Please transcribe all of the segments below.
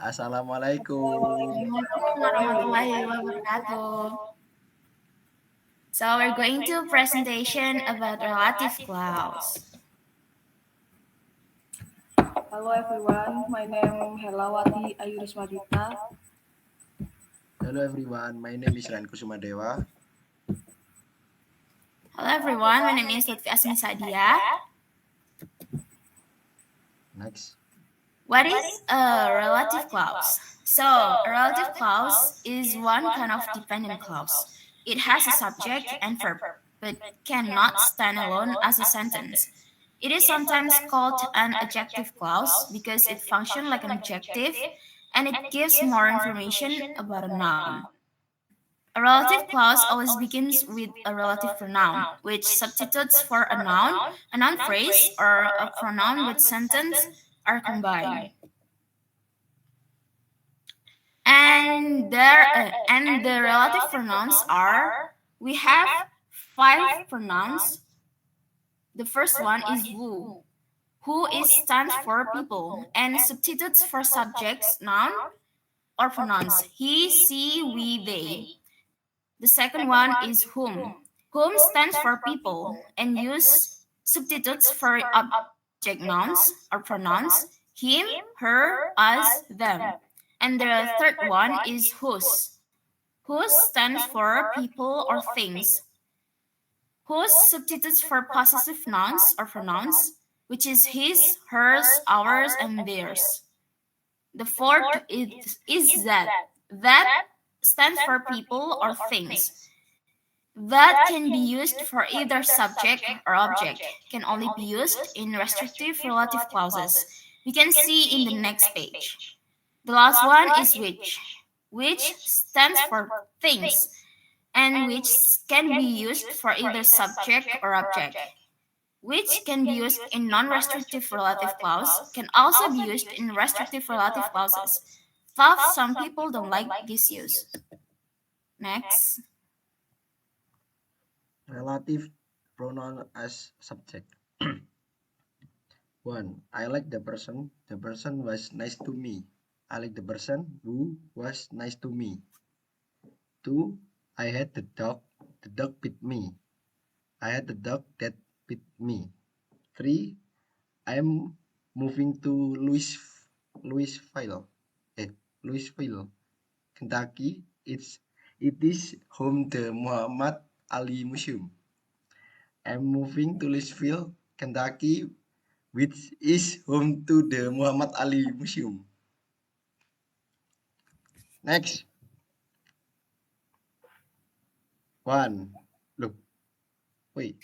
Assalamualaikum. Assalamualaikum warahmatullahi wabarakatuh. So we're going to presentation about relative clause. Hello everyone, my name Hellawati Ayu Rizmadita. Hello everyone, my name is Rayhan Kusuma Dewa. Hello everyone, my name is Luthfi Azmi. Next. What is a relative clause? So a relative clause is one kind of dependent clause. It has a subject and verb, but cannot stand alone as a sentence. It is sometimes called an adjective clause because it functions like an adjective and it gives more information about a noun. A relative clause always begins with a relative pronoun, which substitutes for a noun phrase, or a pronoun with sentence are combined. And the relative pronouns are, we have 5 pronouns. The first one is who. Who is stands for people and substitutes for subjects, noun, or pronouns he, she, we, they. The second one is whom. Whom stands for people and use substitutes for object nouns or pronouns him, her, us, them. And the third one is whose. Whose stands for people or things. Whose substitutes for possessive nouns or pronouns, which is his, hers, ours, and theirs. The fourth is that. That stands for people or things. That can be used for either subject or object, can only be used in restrictive relative clauses. We can see in the next page. The last one is which stands for things, and which can be used for either subject or object. Which can be used in non-restrictive relative clause, can also be used in restrictive relative clauses. Though some people don't like this use. Next. Relative pronoun as subject. 1. I like the person. The person was nice to me. I like the person who was nice to me. 2. I had the dog. The dog bit me. I had the dog that bit me. 3. I'm moving to Louisville, Kentucky. It is home the Muhammad Ali Museum. I'm moving to Louisville, Kentucky, which is home to the Muhammad Ali Museum. Next. 1. Look. Wait.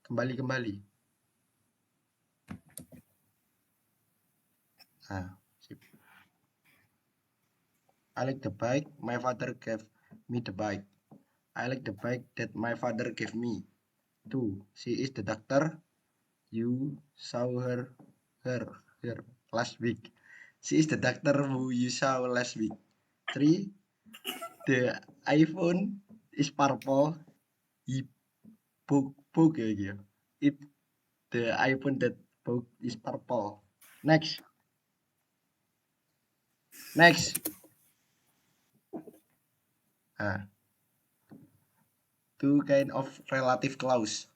Kembali. Sip. I like the bike. My father gave me the bike. I like the bike that my father gave me. 2. She is the doctor. You saw her last week. She is the doctor who you saw last week. 3. The iPhone is purple. He poke ya. It the iPhone that poke is purple. Next. Two kind of relative clause.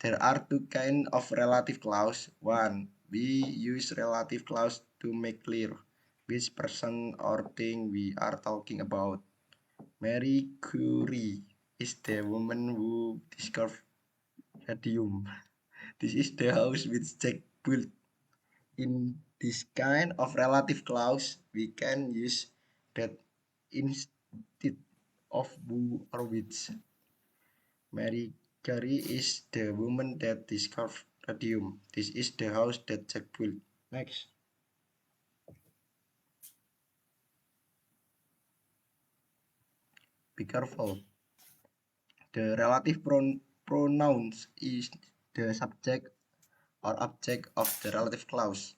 There are two kind of relative clause. 1. We use relative clause to make clear which person or thing we are talking about. Marie Curie is the woman who discovered radium. This is the house which Jack built. In this kind of relative clause, we can use that instead of who or which. Marie Curie is the woman that discovered radium. This is the house that Jack built. Next. Be careful. The relative pronouns is the subject or object of the relative clause.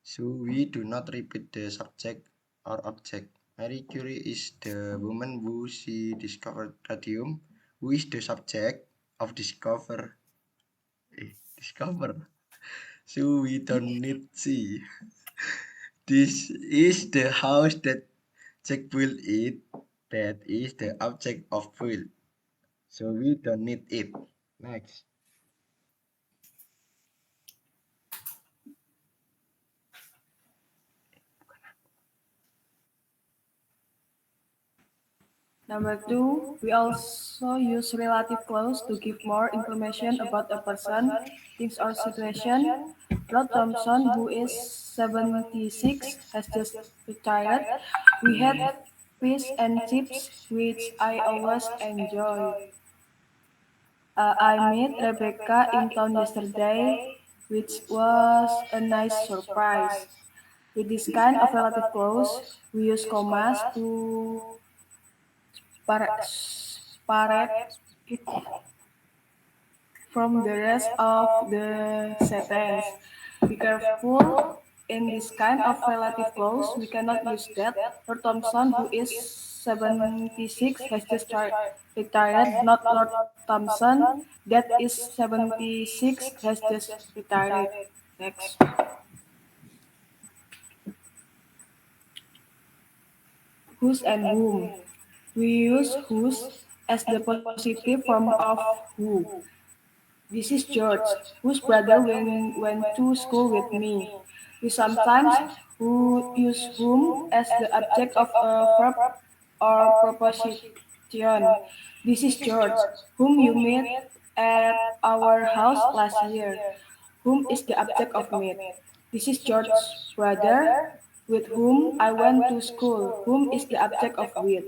So we do not repeat the subject or object. Marie Curie is the woman who she discovered radium. Who is the subject of discover? So we don't need see. This is the house that Jack will eat. That is the object of will. So we don't need it. Next. Number two, we also use relative clause to give more information about a person, things, or situation. Rod Thompson, who is 76, has just retired. We had fish and chips, which I always enjoy. I met Rebecca in town yesterday, which was a nice surprise. With this kind of relative clause, we use commas to separate it from the rest of the sentence. Be careful in this kind of relative clause. We cannot use that. Lord Thompson, who is 76, has just retired. Not Lord Thompson, that is 76, has just retired. Next. Whose and whom. We use whose as the positive form of who. This is George, whose brother went to school with me. We sometimes who use whom as the object of a verb or proposition. This is George, whom you met at our house last year. Whom is the object of meet. This is George's brother, with whom I went to school. Whom is the object of with.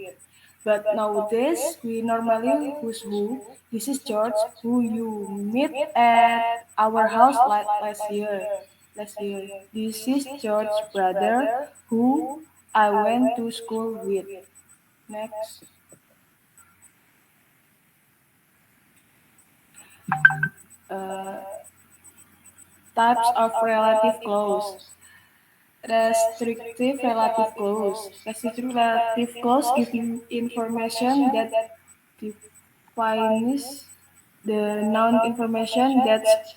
But nowadays, we normally use who. This is George, who you meet at our house last year. Last year. This is George's brother, who I went to school with. Next. Uh, Types of relative clause. Restrictive relative clause. Restrictive relative clause give information that defines the noun information that's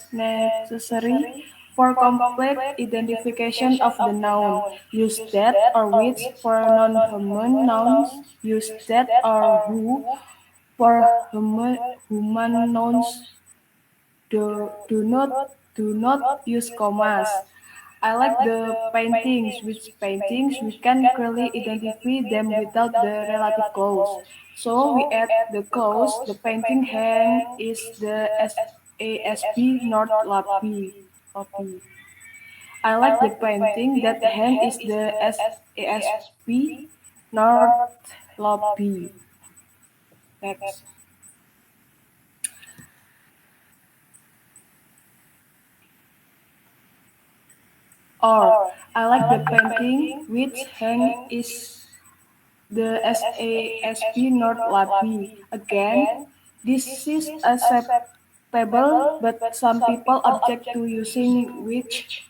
necessary for complete identification of the noun. Use that or which for non-human nouns. Use that or who for human nouns. Do not use commas. I like the paintings. Which paintings we can clearly identify them without the relative clause. So we add the clause. The painting hang is the ASP not lobby. Lobby. I like the painting that hang is the ASP North Lobby. Next. Or I like the painting which hang is the SASP North Lobby. Again, this is acceptable, but some people object to using which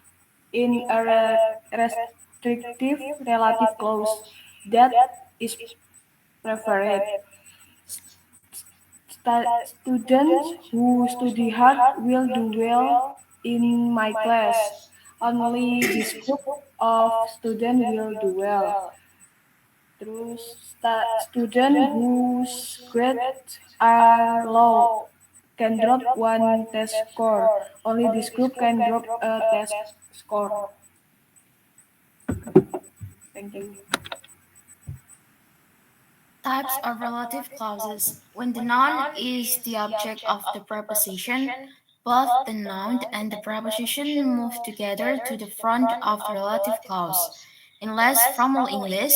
in a restrictive relative clause. That is preferred. Students who study hard will do well in my class. Only this group of students will do well. Terus student whose grades are low can drop one test score. Only this group can drop a test score. Thank you. Types of relative clauses. When the noun is the object of the preposition, both the noun and the preposition move together to the front of the relative clause. In less formal English,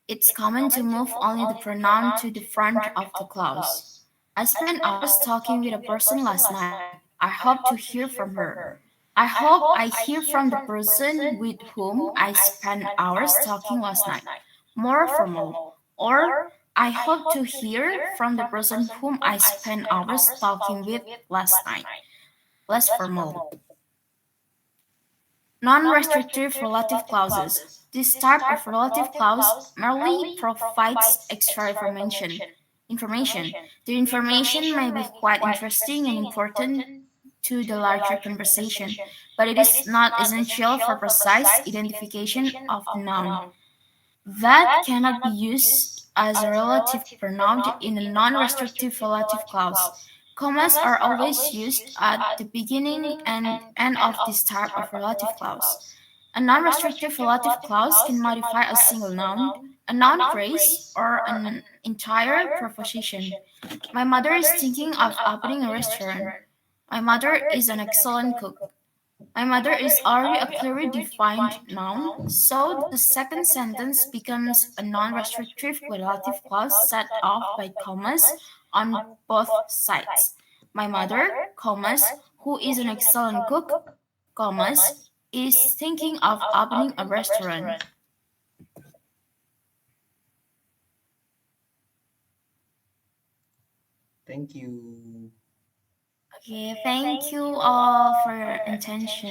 it's common to move only the pronoun to the front of the clause. I spent hours talking with a person last night. I hope to hear from her. I hope I hear from the person with whom I spent hours talking last night. More formal. Or I hope to hear from the person whom I spent hours talking with last night. Less formal. Non-restrictive relative clauses. This type of relative clause merely provides extra information. The information may be quite interesting and important, to the larger conversation, but it is not essential for precise identification of the noun. That cannot be used as a relative pronoun in a non-restrictive relative clause. Commas are always used at the beginning and end of this type of relative clause. A non-restrictive relative clause can modify a single noun, a noun phrase, or an entire proposition. My mother is thinking of opening a restaurant. My mother is an excellent cook. My mother is already a clearly defined noun, so the second sentence becomes a non-restrictive relative clause set off by commas on both sides. My mother, commas, who is an excellent cook, commas, is thinking of opening a restaurant. Thank you. Okay, thank you all for your attention.